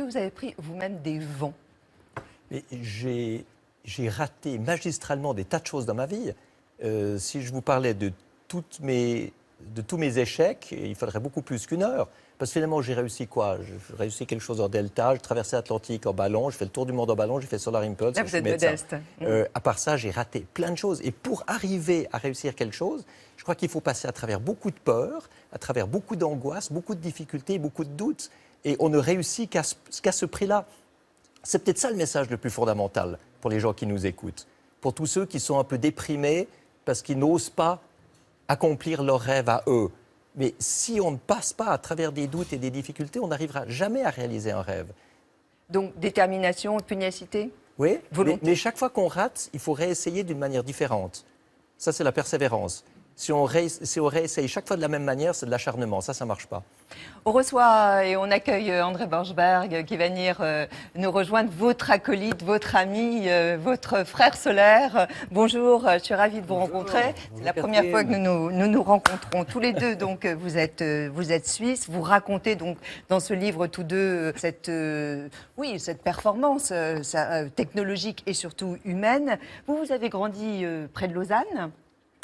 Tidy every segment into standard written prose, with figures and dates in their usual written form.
Vous avez pris vous-même des vents. Mais j'ai raté magistralement des tas de choses dans ma vie. Si je vous parlais de tous mes échecs, il faudrait beaucoup plus qu'une heure. Parce que finalement, j'ai réussi quoi? J'ai réussi quelque chose en delta, j'ai traversé l'Atlantique en ballon, j'ai fait le tour du monde en ballon, j'ai fait Solar Impulse. Là, vous êtes modeste. À part ça, j'ai raté plein de choses. Et pour arriver à réussir quelque chose, je crois qu'il faut passer à travers beaucoup de peurs, à travers beaucoup d'angoisses, beaucoup de difficultés, beaucoup de doutes. Et on ne réussit qu'à ce prix-là. C'est peut-être ça le message le plus fondamental pour les gens qui nous écoutent. Pour tous ceux qui sont un peu déprimés parce qu'ils n'osent pas accomplir leurs rêves à eux. Mais si on ne passe pas à travers des doutes et des difficultés, on n'arrivera jamais à réaliser un rêve. Donc, détermination, pugnacité? Oui, volonté. Mais chaque fois qu'on rate, il faut réessayer d'une manière différente. Ça, c'est la persévérance. Si on réessaye chaque fois de la même manière, c'est de l'acharnement. Ça ne marche pas. On reçoit et on accueille André Borschberg qui va venir nous rejoindre, votre acolyte, votre ami, votre frère solaire. Bonjour, je suis ravie de vous rencontrer. C'est la première fois que nous nous rencontrons tous les deux. Donc, vous êtes suisse. Vous racontez donc dans ce livre tous deux cette performance technologique et surtout humaine. Vous avez grandi près de Lausanne.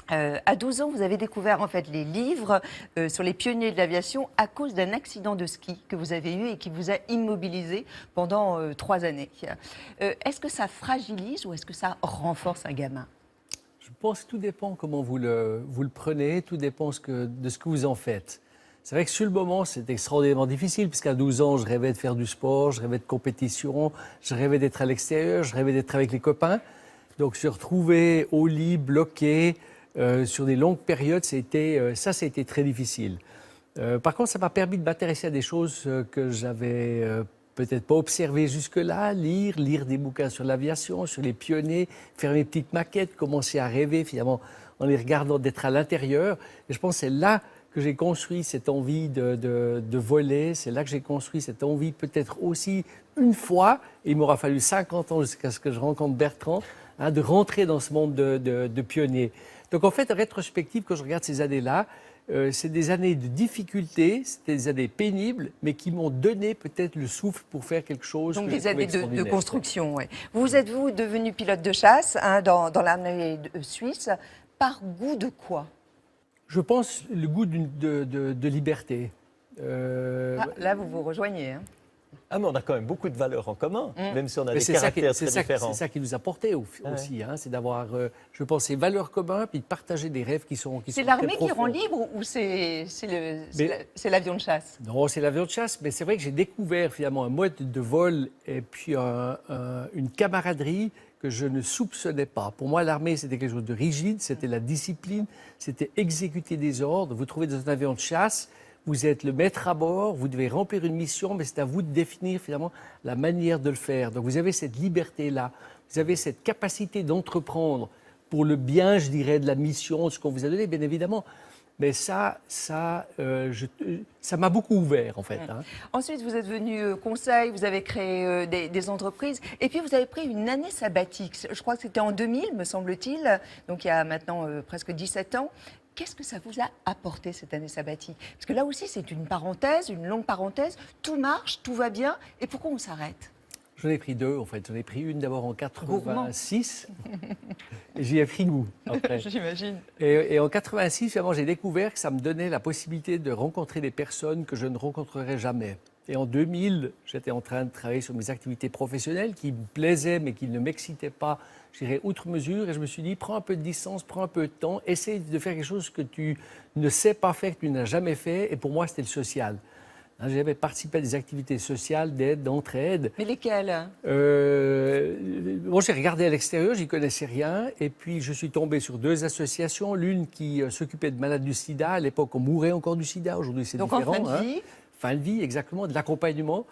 À 12 ans, vous avez découvert en fait les livres sur les pionniers de l'aviation à cause d'un accident de ski que vous avez eu et qui vous a immobilisé pendant 3 années. Est-ce que ça fragilise ou est-ce que ça renforce un gamin? Je pense que tout dépend comment vous le prenez, tout dépend de ce que vous en faites. C'est vrai que sur le moment, c'est extraordinairement difficile, puisqu'à 12 ans, je rêvais de faire du sport, je rêvais de compétition, je rêvais d'être à l'extérieur, je rêvais d'être avec les copains. Donc, se retrouver au lit, bloqué, sur des longues périodes, ça a été très difficile. Par contre, ça m'a permis de m'intéresser à des choses que j'avais peut-être pas observées jusque-là, lire des bouquins sur l'aviation, sur les pionniers, faire mes petites maquettes, commencer à rêver finalement en les regardant d'être à l'intérieur. Et je pense que c'est là que j'ai construit cette envie de voler, c'est là que j'ai construit cette envie peut-être aussi une fois, et il m'aura fallu 50 ans jusqu'à ce que je rencontre Bertrand, de rentrer dans ce monde de pionniers. Donc en fait, en rétrospective, quand je regarde ces années-là, c'est des années de difficultés, c'était des années pénibles, mais qui m'ont donné peut-être le souffle pour faire quelque chose. Donc des années de construction, oui. Vous êtes-vous devenu pilote de chasse dans l'armée suisse, par goût de quoi? Je pense le goût de liberté. Là, vous vous rejoignez. Ah, mais on a quand même beaucoup de valeurs en commun, même si on a des caractères très différents. C'est ça qui nous a portés aussi, c'est d'avoir, je pense, ces valeurs communes, puis de partager des rêves qui sont C'est l'armée qui rend libre ou c'est l'avion de chasse? Non, c'est l'avion de chasse, mais c'est vrai que j'ai découvert finalement un mode de vol et puis une camaraderie que je ne soupçonnais pas. Pour moi, l'armée, c'était quelque chose de rigide, c'était la discipline, c'était exécuter des ordres. Vous trouvez dans un avion de chasse, vous êtes le maître à bord, vous devez remplir une mission, mais c'est à vous de définir finalement la manière de le faire. Donc vous avez cette liberté-là, vous avez cette capacité d'entreprendre pour le bien, je dirais, de la mission, de ce qu'on vous a donné, bien évidemment. Mais ça m'a beaucoup ouvert, en fait. Ensuite, vous êtes venu conseil, vous avez créé des entreprises, et puis vous avez pris une année sabbatique. Je crois que c'était en 2000, me semble-t-il, donc il y a maintenant presque 17 ans. Qu'est-ce que ça vous a apporté, cette année sabbatique? Parce que là aussi, c'est une parenthèse, une longue parenthèse. Tout marche, tout va bien. Et pourquoi on s'arrête? J'en ai pris 2, en fait. J'en ai pris une d'abord en 86. Et j'y ai pris goût, après. J'imagine. Et en 86, finalement, j'ai découvert que ça me donnait la possibilité de rencontrer des personnes que je ne rencontrerais jamais. Et en 2000, j'étais en train de travailler sur mes activités professionnelles qui me plaisaient, mais qui ne m'excitaient pas, je dirais, outre mesure. Et je me suis dit, prends un peu de distance, prends un peu de temps, essaye de faire quelque chose que tu ne sais pas faire, que tu n'as jamais fait. Et pour moi, c'était le social. J'avais participé à des activités sociales, d'aide, d'entraide. Mais lesquelles? Bon, j'ai regardé à l'extérieur, j'y connaissais rien. Et puis, je suis tombé sur 2 associations. L'une qui s'occupait de malades du sida. À l'époque, on mourait encore du sida. Aujourd'hui, c'est différent. Donc, en fin de vie? Fin de vie, exactement, de l'accompagnement.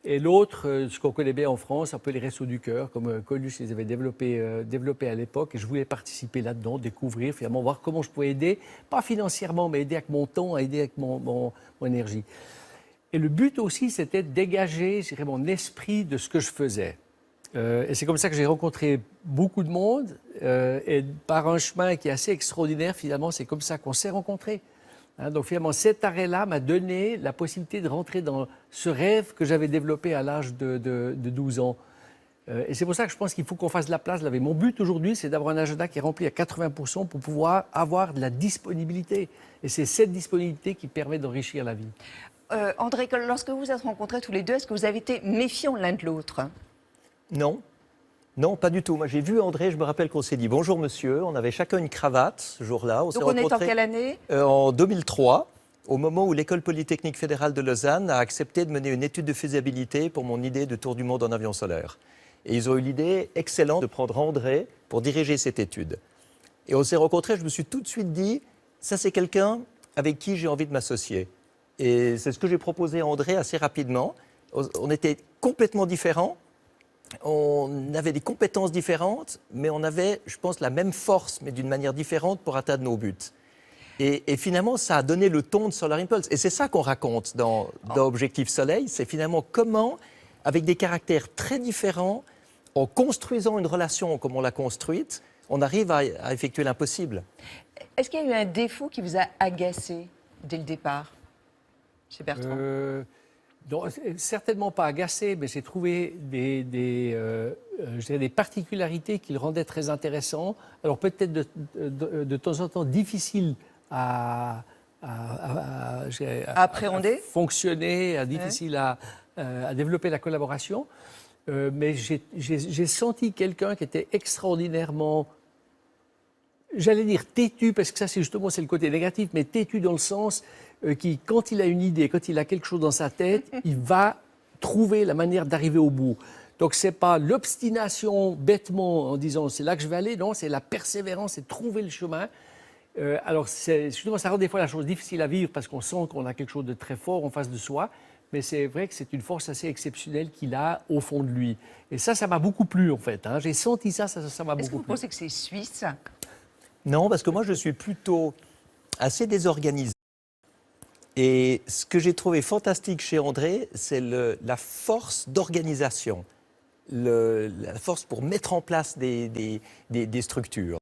Et l'autre, ce qu'on connaît bien en France, un peu les Restos du Cœur, comme Coluche les avait développés à l'époque. Et je voulais participer là-dedans, découvrir, finalement, voir comment je pouvais aider. Pas financièrement, mais aider avec mon temps, aider avec mon énergie. Et le but aussi, c'était de dégager, je dirais, mon esprit de ce que je faisais. Et c'est comme ça que j'ai rencontré beaucoup de monde. Et par un chemin qui est assez extraordinaire, finalement, c'est comme ça qu'on s'est rencontrés. Hein, donc finalement, cet arrêt-là m'a donné la possibilité de rentrer dans ce rêve que j'avais développé à l'âge de 12 ans. Et c'est pour ça que je pense qu'il faut qu'on fasse de la place. Là. Mon but aujourd'hui, c'est d'avoir un agenda qui est rempli à 80% pour pouvoir avoir de la disponibilité. Et c'est cette disponibilité qui permet d'enrichir la vie. André, lorsque vous vous êtes rencontrés tous les deux, est-ce que vous avez été méfiants l'un de l'autre? Non. Non, pas du tout. Moi, j'ai vu André, je me rappelle qu'on s'est dit bonjour monsieur. On avait chacun une cravate ce jour-là. Donc on est en quelle année? En 2003, au moment où l'École polytechnique fédérale de Lausanne a accepté de mener une étude de faisabilité pour mon idée de tour du monde en avion solaire. Et ils ont eu l'idée excellente de prendre André pour diriger cette étude. Et on s'est rencontrés, je me suis tout de suite dit, ça c'est quelqu'un avec qui j'ai envie de m'associer. Et c'est ce que j'ai proposé à André assez rapidement. On était complètement différents, on avait des compétences différentes, mais on avait, je pense, la même force, mais d'une manière différente pour atteindre nos buts. Et finalement, ça a donné le ton de Solar Impulse. Et c'est ça qu'on raconte dans Objectif Soleil, c'est finalement comment, avec des caractères très différents, en construisant une relation comme on l'a construite, on arrive à effectuer l'impossible. Est-ce qu'il y a eu un défaut qui vous a agacé dès le départ, chez Bertrand? Non, certainement pas agacé, mais j'ai trouvé je dirais des particularités qui le rendaient très intéressant. Alors peut-être de temps en temps difficile à appréhender, à fonctionner, difficile à développer la collaboration. Mais j'ai senti quelqu'un qui était extraordinairement, j'allais dire têtu, parce que ça c'est le côté négatif, mais têtu dans le sens qui, quand il a une idée, quand il a quelque chose dans sa tête, il va trouver la manière d'arriver au bout. Donc c'est pas l'obstination bêtement en disant c'est là que je vais aller, non, c'est la persévérance, c'est trouver le chemin. Alors justement, ça rend des fois la chose difficile à vivre parce qu'on sent qu'on a quelque chose de très fort en face de soi. Mais c'est vrai que c'est une force assez exceptionnelle qu'il a au fond de lui. Et ça m'a beaucoup plu, en fait. Hein. J'ai senti ça m'a beaucoup plu. Est-ce que vous pensez que c'est suisse? Non, parce que moi, je suis plutôt assez désorganisé. Et ce que j'ai trouvé fantastique chez André, c'est la force d'organisation, la force pour mettre en place des structures.